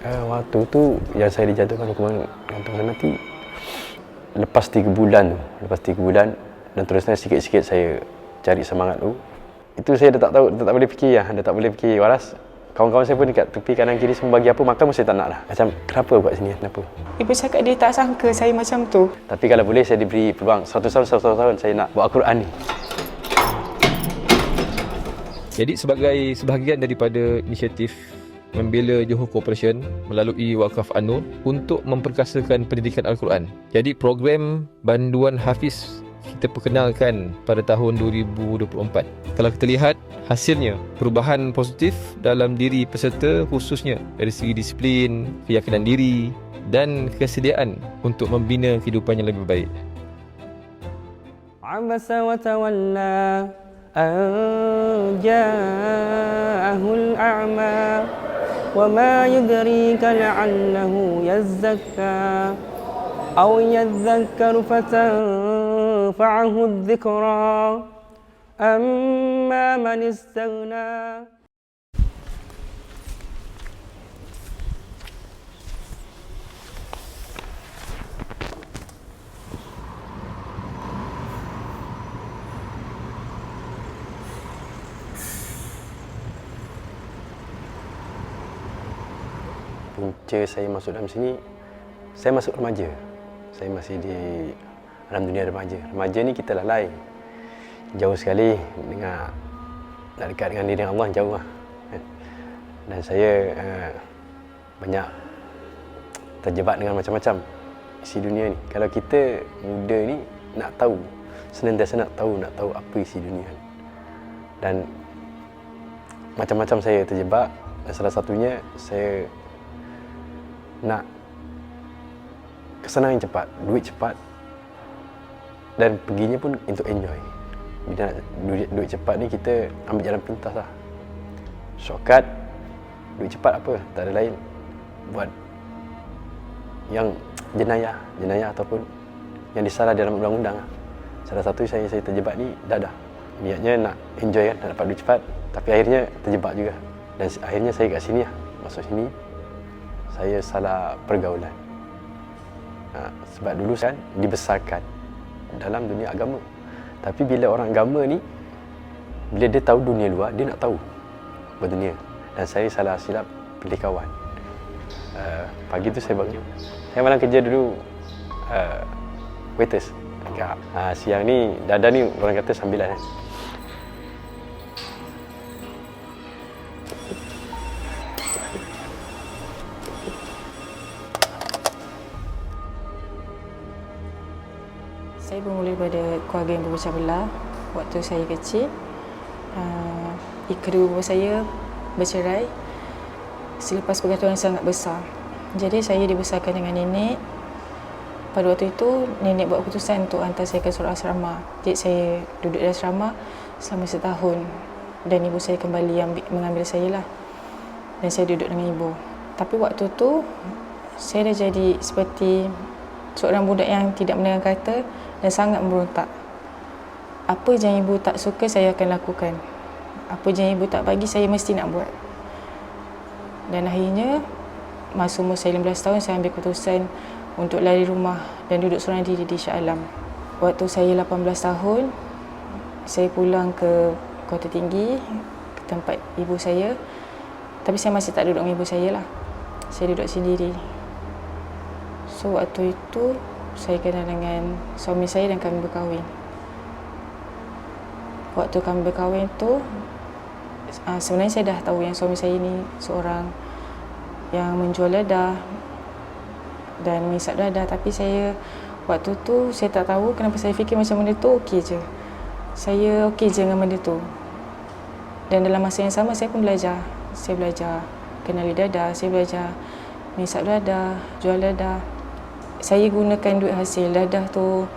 Waktu tu yang saya dijatuhkan hukuman gantung mati lepas 3 bulan tu. Lepas 3 bulan dan terusnya sikit-sikit saya cari semangat tu. Itu saya dah tak tahu, dah tak boleh fikir lah. Dah tak boleh fikir waras. Kawan-kawan saya pun dekat tepi kanan kiri semua bagi apa makan pun saya tak nak lah. Macam kenapa buat sini, kenapa? Ibu cakap dia tak sangka saya macam tu. Tapi kalau boleh saya diberi peluang 100 tahun saya nak buat Al-Quran ni. Jadi sebagai sebahagian daripada inisiatif membela Johor Corporation melalui Wakaf An-Nur untuk memperkasakan pendidikan Al-Quran. Jadi program Banduan Hafiz kita perkenalkan pada tahun 2024. Kalau kita lihat hasilnya, perubahan positif dalam diri peserta khususnya dari segi disiplin, keyakinan diri dan kesediaan untuk membina kehidupan yang lebih baik. Abasa wa tawalla an ja'ahul a'ma wa ma yudrika la'allahu yazzakka aw yadhakkaru fatanfa'ahu adh-dhikra amma man istaghna. Punca saya masuk dalam sini, saya masuk remaja. Saya masih di dalam dunia remaja. Remaja ni kita lalai. Jauh sekali dengan nak dekat dengan diri Allah, jauh lah. Dan saya banyak terjebak dengan macam-macam isi dunia ni. Kalau kita muda ni nak tahu, senantiasa nak tahu apa isi dunia ni. Dan macam-macam saya terjebak. Dan salah satunya saya nak kesenangan cepat, duit cepat, dan perginya pun untuk enjoy. Bila nak duit cepat ni kita ambil jalan pintas lah. Shortcut, duit cepat apa? Tak ada lain. Buat yang jenayah ataupun yang disalah dalam undang-undang lah. Salah satu saya terjebak ni dadah. Niatnya nak enjoy kan, nak dapat duit cepat, tapi akhirnya terjebak juga. Dan akhirnya saya kat sini lah, masuk sini. Saya salah pergaulan. Sebab dulu kan dibesarkan dalam dunia agama. Tapi bila orang agama ni, bila dia tahu dunia luar, dia nak tahu berdunia. Dan saya salah silap pilih kawan. Pagi tu saya bangun. Saya malam kerja dulu waiters. Siang ni, dadah ni orang kata sambilan kan. Saya bermula daripada keluarga yang berpecah belah waktu saya kecil. Kedua bapa saya bercerai selepas pergaturan yang sangat besar. Jadi saya dibesarkan dengan nenek. Pada waktu itu, nenek buat keputusan untuk hantar saya ke seorang asrama. Jadi saya duduk di asrama selama setahun. Dan ibu saya kembali mengambil saya lah. Dan saya duduk dengan ibu. Tapi waktu tu, saya dah jadi seperti seorang budak yang tidak mendengar kata dan sangat memberontak. Apa yang ibu tak suka, saya akan lakukan. Apa yang ibu tak bagi, saya mesti nak buat. Dan akhirnya, masa umur saya 15 tahun, saya ambil keputusan untuk lari rumah dan duduk seorang diri di Shah Alam. Waktu saya 18 tahun, saya pulang ke Kota Tinggi, ke tempat ibu saya. Tapi saya masih tak duduk dengan ibu saya lah. Saya duduk sendiri. So, waktu itu, saya kenal dengan suami saya dan kami berkahwin. Waktu kami berkahwin tu, sebenarnya saya dah tahu yang suami saya ni seorang yang menjual dadah dan mengisap dadah. Tapi saya, waktu tu, saya tak tahu kenapa saya fikir macam benda tu okey je. Saya okey je dengan benda tu. Dan dalam masa yang sama, saya pun belajar. Saya belajar kenali dadah, saya belajar mengisap dadah, jual dadah. Saya gunakan duit hasil dadah tu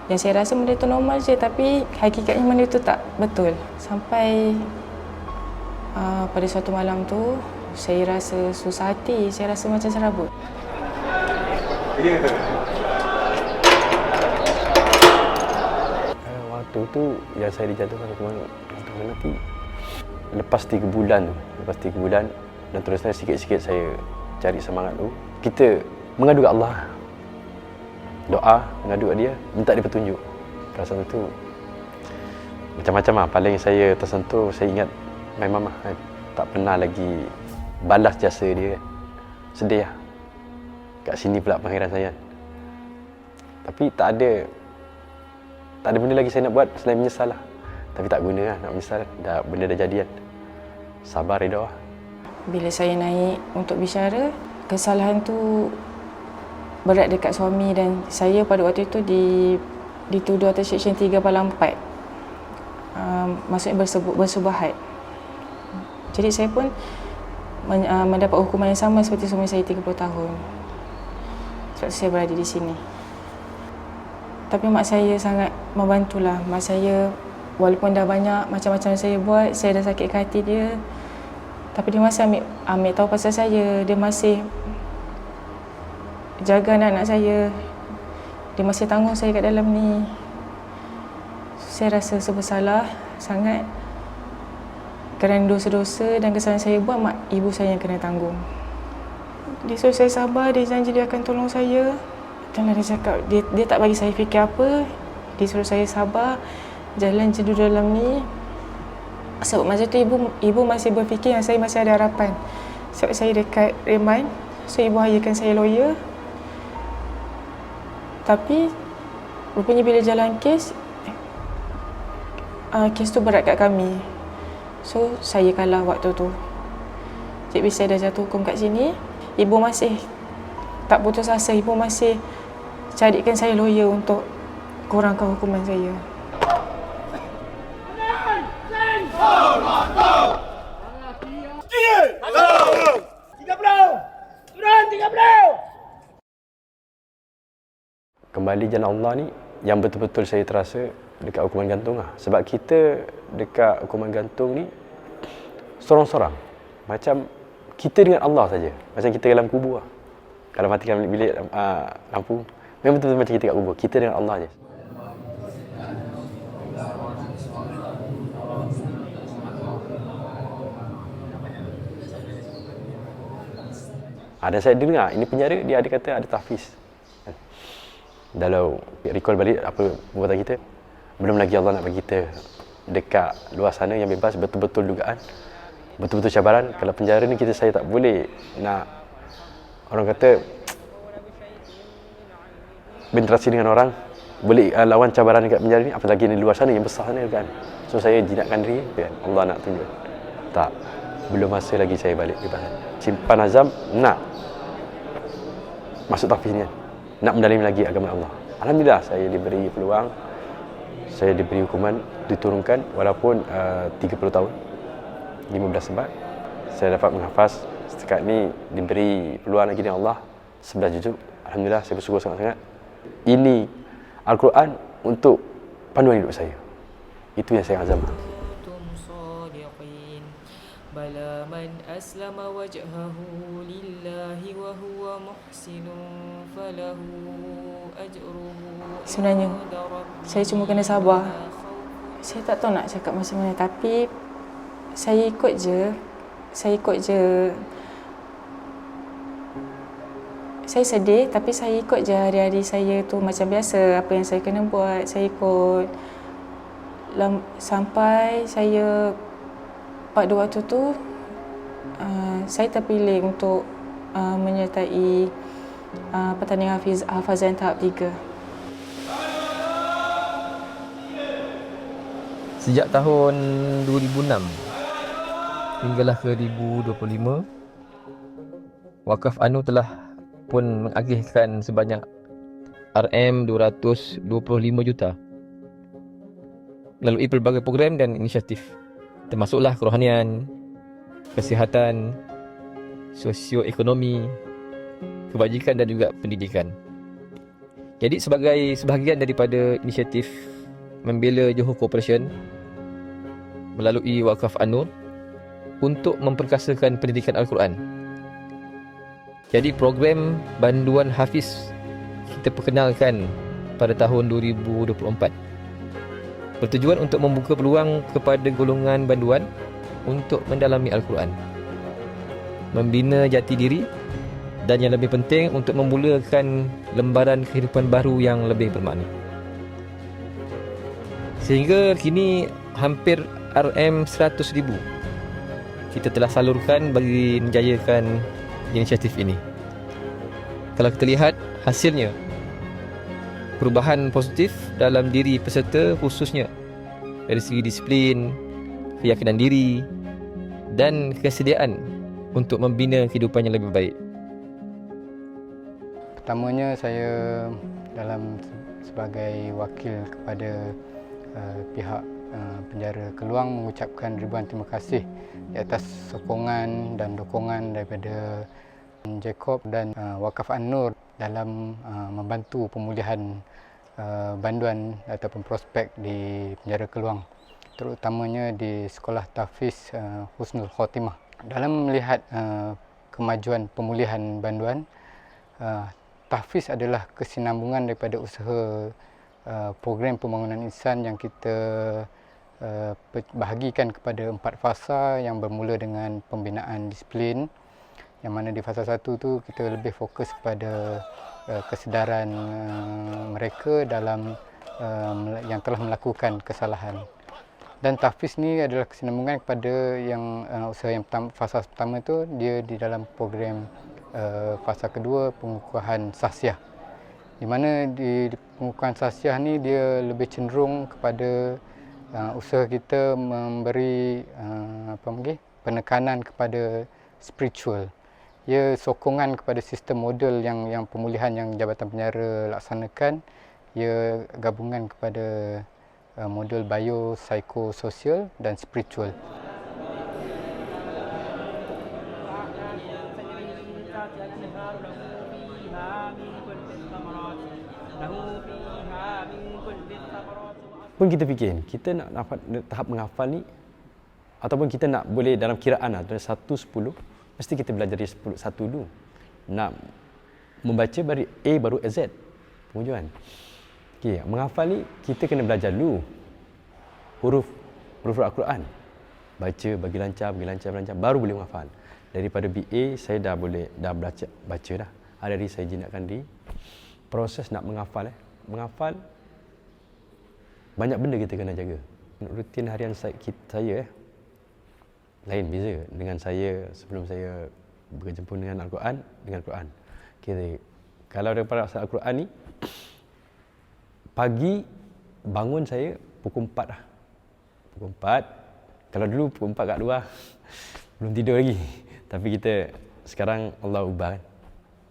yang saya rasa benda tu normal je, tapi hakikatnya benda tu tak betul. Sampai pada suatu malam tu, saya rasa susah hati, saya rasa macam serabut. Waktu tu yang saya dijatuhkan hukuman gantung mati lepas 3 bulan tu. Lepas 3 bulan dan terusnya sikit-sikit saya cari semangat tu, kita mengadu ke Allah. Doa, mengadu kat dia, minta dia petunjuk. Perasaan tu macam-macam lah. Paling saya tersentuh, saya ingat my mama kan, tak pernah lagi balas jasa dia kan. Sedih lah. Kat sini pula pengakhiran saya. Tapi tak ada benda lagi saya nak buat selain menyesal lah. Tapi tak guna lah nak menyesal. Benda dah jadi kan. Sabar, reda lah. Bila saya naik untuk bicara, kesalahan tu berat dekat suami dan saya pada waktu itu dituduh atas Seksyen 3/4. Maksudnya bersubahat. Jadi saya pun mendapat hukuman yang sama seperti suami saya 30 tahun. Sebab saya berada di sini. Tapi mak saya sangat membantulah. Mak saya walaupun dah banyak macam-macam saya buat, saya dah sakit hati dia. Tapi dia masih ambil tahu pasal saya. Dia masih jaga anak-anak saya. Dia masih tanggung saya kat dalam ni. Saya rasa bersalah sangat kerana dosa-dosa dan kesalahan saya buat, ibu saya yang kena tanggung. Dia suruh saya sabar, dia janji dia akan tolong saya. Dan dia cakap, dia tak bagi saya fikir apa. Dia suruh saya sabar, jalan je dulu dalam ni. Sebab masa tu ibu masih berfikir yang saya masih ada harapan. Sebab saya dekat remand, so ibu hayakan saya lawyer. Tapi rupanya bila jalan kes tu berat kat kami. So saya kalah waktu tu. Jadi bila saya dah jatuh hukum kat sini, ibu masih tak putus asa. Ibu masih carikan saya lawyer untuk kurangkan hukuman saya. Kembali jalan Allah ni yang betul-betul saya terasa dekat hukuman gantung lah. Sebab kita dekat hukuman gantung ni sorang-sorang. Macam kita dengan Allah saja. Macam kita dalam kubur lah. Kalau matikan bilik lampu, memang betul-betul macam kita kat kubur. Kita dengan Allah je. Dan saya dengar, ini penjara dia ada kata ada tahfiz. Kalau recall balik apa perbuatan kita, belum lagi Allah nak bagi kita dekat luar sana yang bebas, betul-betul dugaan, betul-betul cabaran. Kalau penjara ni saya tak boleh nak, orang kata, berinteraksi dengan orang, boleh lawan cabaran dekat penjara ni, apalagi di luar sana yang besar sana kan. So saya jinakkan diri kan, Allah nak tunjuk. Tak, belum masa lagi saya balik bebasan. Simpan azam nak masuk tahfiz ni kan, nak mendalami lagi agama Allah. Alhamdulillah saya diberi peluang, saya diberi hukuman diturunkan walaupun 30 tahun, 15 Sabat. Saya dapat menghafaz setakat ni, diberi peluang lagi dengan Allah 11 juzuk. Alhamdulillah saya bersyukur sangat-sangat. Ini Al-Quran untuk panduan hidup saya. Itu yang saya azam. بلى من أسلم وجهه لله وهو محسن فله أجره. Sebenarnya saya cuma kena sabar. Saya tak tahu nak cakap macam mana, tapi saya ikut je. Saya sedih tapi saya ikut je hari-hari saya tu macam biasa. Apa yang saya kena buat, saya ikut. Sampai saya pada waktu tu saya terpilih untuk menyertai pertandingan hafazan tahap 3. Sejak tahun 2006 hinggalah ke 2025, Wakaf Anu telah pun mengagihkan sebanyak RM225 juta melalui pelbagai program dan inisiatif, termasuklah kerohanian, kesihatan, sosioekonomi, kebajikan dan juga pendidikan. Jadi sebagai sebahagian daripada inisiatif membela Johor Corporation melalui Wakaf An-Nur untuk memperkasakan pendidikan Al-Quran. Jadi program banduan Hafiz kita perkenalkan pada tahun 2024. Bertujuan untuk membuka peluang kepada golongan banduan untuk mendalami Al-Quran, membina jati diri dan yang lebih penting untuk memulakan lembaran kehidupan baru yang lebih bermakna. Sehingga kini hampir RM100,000 kita telah salurkan bagi menjayakan inisiatif ini. Kalau kita lihat hasilnya, perubahan positif dalam diri peserta, khususnya dari segi disiplin, keyakinan diri dan kesediaan untuk membina kehidupan yang lebih baik. Pertamanya saya sebagai wakil kepada pihak penjara Keluang mengucapkan ribuan terima kasih di atas sokongan dan dukungan daripada Jacob dan Wakaf An-Nur dalam membantu pemulihan banduan ataupun prospek di penjara Keluang, terutamanya di Sekolah Tahfiz Husnul Khotimah. Dalam melihat kemajuan pemulihan banduan, tahfiz adalah kesinambungan daripada usaha program pembangunan insan yang kita bahagikan kepada 4 fasa yang bermula dengan pembinaan disiplin, yang mana di fasa 1 tu kita lebih fokus kepada kesedaran mereka dalam yang telah melakukan kesalahan. Dan tahfiz ni adalah kesinambungan kepada yang usaha yang pertama, fasa pertama tu dia di dalam program fasa kedua pengukuhan sahsiah, di mana di pengukuhan sahsiah ni dia lebih cenderung kepada usaha kita memberi penekanan kepada spiritual. Ia sokongan kepada sistem model yang pemulihan yang Jabatan Penjara laksanakan. Ia gabungan kepada model bio, psikososial dan spiritual. Pun kita fikir, kita nak dapat tahap menghafal ni, ataupun kita nak boleh dalam kiraan lah, dari 1-10, mesti kita belajar dari 1 dulu. Nak membaca dari A baru Z, pengujuan. Okay, menghafal ni, kita kena belajar dulu huruf Al-Quran. Baca, bagi lancar, baru boleh menghafal. Daripada BA, saya dah baca dah. Hari-hari saya jinakkan di proses nak menghafal. Menghafal, banyak benda kita kena jaga. Rutin harian saya lain beza dengan saya sebelum saya berjumpa dengan Al-Quran, Okay, kalau daripada Al-Quran ni, pagi bangun saya pukul 4 lah. Pukul 4. Kalau dulu pukul 4 kat luar, belum tidur lagi. Tapi kita sekarang Allah ubah kan.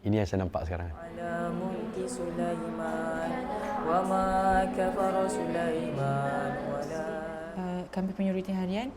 Ini yang saya nampak sekarang. Ala mulki Sulaiman wa ma kafara Sulaiman wala. Kami punya rutin harian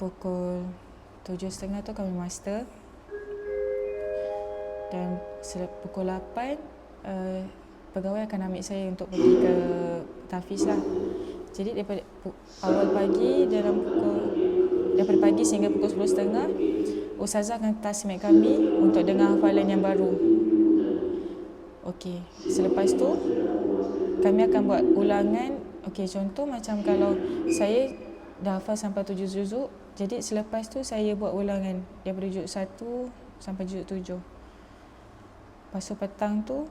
pukul 7.30 tu kami master, dan pukul 8 pegawai akan ambil saya untuk pergi ke tahfiz lah. Jadi daripada awal pagi, daripada pagi sehingga pukul 10.30, Ustazah akan tasmik kami untuk dengar hafalan yang baru. Okey, selepas tu kami akan buat ulangan. Okey, contoh macam kalau saya dah hafal sampai 7 juzuk, jadi selepas tu saya buat ulangan daripada juzuk 1 sampai juzuk 7. Lepas tu petang tu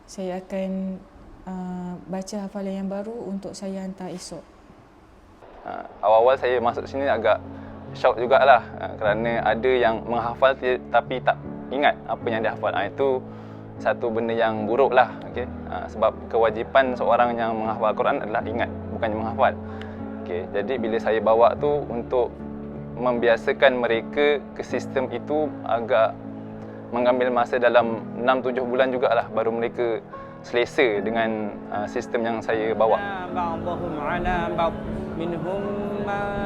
saya akan baca hafalan yang baru untuk saya hantar esok. Awal-awal saya masuk sini agak shock jugalah, kerana ada yang menghafal tapi tak ingat apa yang dia hafal. Itu satu benda yang buruk lah. Okay? Sebab kewajipan seorang yang menghafal Al-Quran adalah ingat, bukannya menghafal. Okay? Jadi bila saya bawa tu untuk membiasakan mereka ke sistem itu, agak mengambil masa dalam 6-7 bulan jugalah baru mereka selesa dengan sistem yang saya bawa.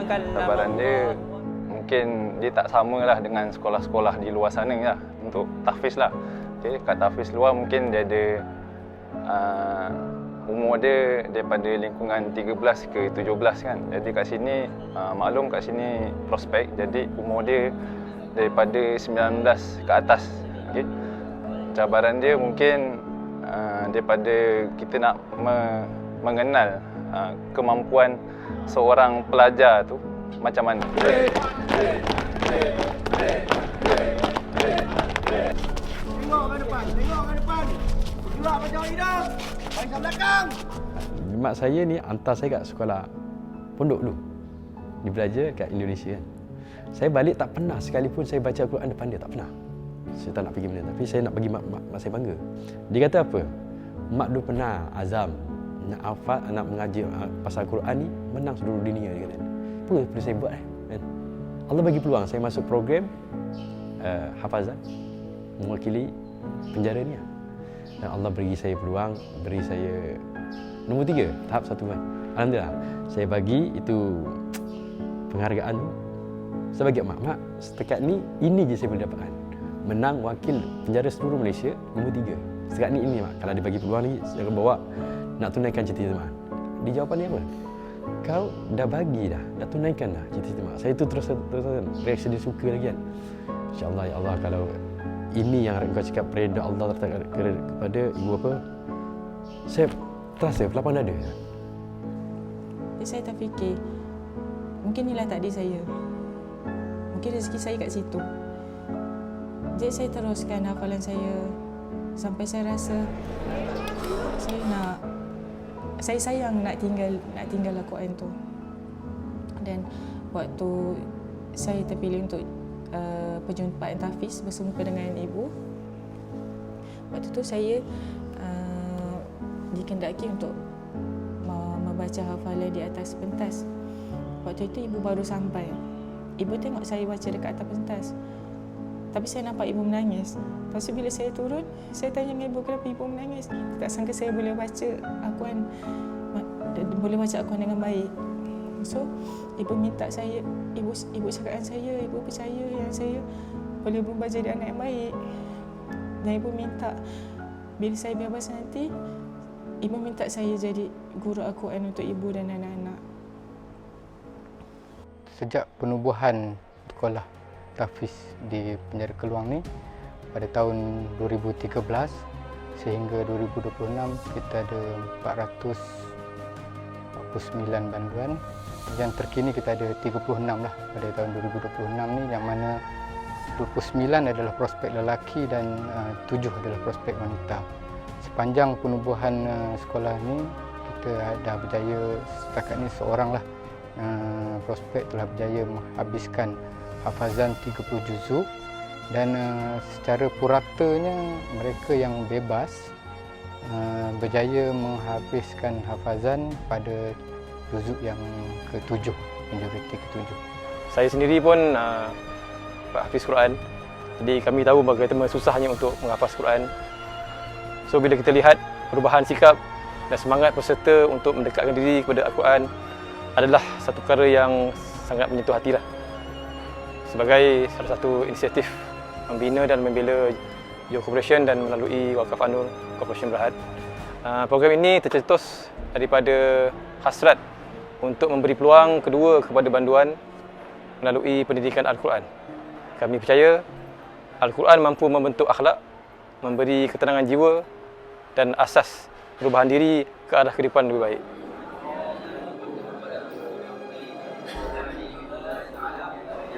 Cabaran dia mungkin dia tak samalah dengan sekolah-sekolah di luar sana lah untuk tahfiz lah. Okay, kat tahfiz luar mungkin dia ada umur dia daripada lingkungan 13 ke 17 kan. Jadi kat sini maklum kat sini prospek, jadi umur dia daripada 19 ke atas. Okay. Cabaran dia mungkin daripada kita nak mengenal kemampuan seorang pelajar tu macam mana. Tengok ke depan. Bergerak macam hidup. Barisan belakang. Mak saya ni hantar saya kat sekolah pondok dulu. Dia belajar kat Indonesia kan. Saya balik tak pernah sekalipun saya baca Al-Quran depan dia, tak pernah. Saya tak nak pergi benda, tapi saya nak bagi mak saya bangga. Dia kata apa? Mak dulu pernah azam nak hafal, nak mengaji pasal Al-Quran ni menang seluruh dunia, dia kata. Apa perlu saya buat kan? Allah bagi peluang saya masuk program hafazan mewakili penjara ni. Dan Allah bagi saya peluang, beri saya nombor 3, tahap 1 kan. Alhamdulillah. Saya bagi itu penghargaan tu. Saya bagi mak, setakat ni ini je saya boleh dapatkan. Menang wakil penjara seluruh Malaysia nombor 3. Setakat ni ini mak. Kalau dia bagi peluang lagi, saya akan bawa nak tunaikan cita-cita mak. Di jawapan dia apa? Kau dah bagi dah tunaikan dah cita-cita mak. Saya tu terus reaksi dia suka lagi kan. InsyaAllah ya Allah, kalau ini yang kau cakap pereda Allah kepada ibu apa, saya terasa lapang dada. Jadi saya terfikir, mungkin inilah takdir saya. Mungkin rezeki saya kat situ. Jadi saya teruskan hafalan saya sampai saya rasa saya sayang nak tinggal Al-Quran tu. Dan waktu saya terpilih untuk perjumpaan tahfiz bersemuka dengan ibu, waktu tu saya dikendaki untuk membaca hafalan di atas pentas. Waktu itu ibu baru sampai. Ibu tengok saya baca dekat atas pentas. Tapi saya nampak ibu menangis. Lepas tu bila saya turun, saya tanya dengan ibu kenapa ibu menangis. Tak sangka saya boleh baca Al-Quran dengan baik. So, ibu minta saya, ibu cakap dengan saya, ibu percaya yang saya boleh berubah jadi anak yang baik. Dan ibu minta bila saya bebas nanti, ibu minta saya jadi guru Al-Quran untuk ibu dan anak-anak. Sejak penubuhan sekolah tahfiz di penjara Keluang ni pada tahun 2013 sehingga 2026 kita ada 449 banduan. Yang terkini kita ada 36 lah pada tahun 2026 ni, yang mana 29 adalah prospek lelaki dan 7 adalah prospek wanita. Sepanjang penubuhan sekolah ni kita dah berjaya setakat ni seorang lah prospek telah berjaya menghabiskan hafazan 30 juzuk, dan secara puratanya mereka yang bebas berjaya menghabiskan hafazan pada juzuk yang ke-7, majoriti ke-7. Saya sendiri pun hafiz Quran. Jadi kami tahu bagaimana susahnya untuk menghafaz Quran. So bila kita lihat perubahan sikap dan semangat peserta untuk mendekatkan diri kepada Al-Quran adalah satu perkara yang sangat menyentuh hati lah. Sebagai salah satu inisiatif membina dan membela Johor Corporation dan melalui Wakaf An-Nur Corporation Berhad, program ini tercetus daripada hasrat untuk memberi peluang kedua kepada banduan melalui pendidikan Al-Quran. Kami percaya Al-Quran mampu membentuk akhlak, memberi ketenangan jiwa dan asas perubahan diri ke arah kehidupan lebih baik.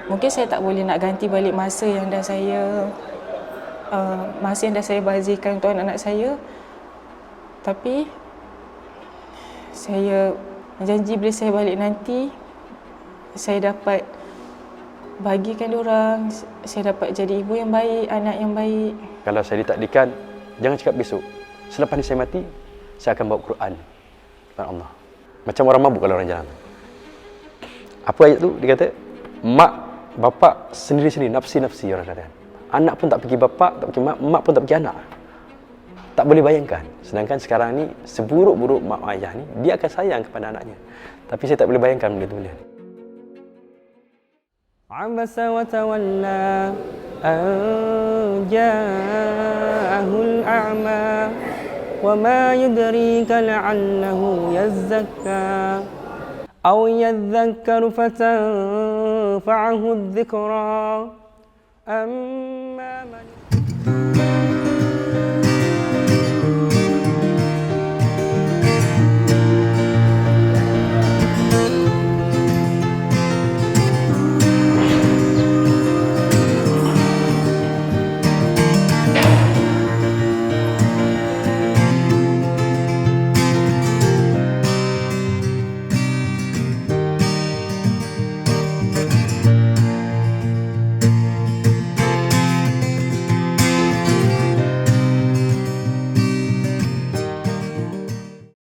Mungkin saya tak boleh nak ganti balik masa yang dah saya bazirkan untuk anak-anak saya. Tapi saya janji bila saya balik nanti, saya dapat bagikan diorang, saya dapat jadi ibu yang baik, anak yang baik. Kalau saya ditakdirkan, jangan cakap besok. Selepas ni saya mati, saya akan bawa Quran kepada Allah. Macam orang mabuk kalau orang jalan. Apa ayat tu? Dia kata, mak, bapak sendiri-sendiri, nafsi-nafsi orang kata. Anak pun tak pergi bapak, tak pergi mak, mak pun tak pergi anak. Tak boleh bayangkan. Sedangkan sekarang ni, seburuk-buruk mak ayah ni, dia akan sayang kepada anaknya. Tapi saya tak boleh bayangkan benda tu. عبس وتولى أن جاءه الأعمى وما يدريك لعله يزكى أو يذكر فتنفعه الذكرى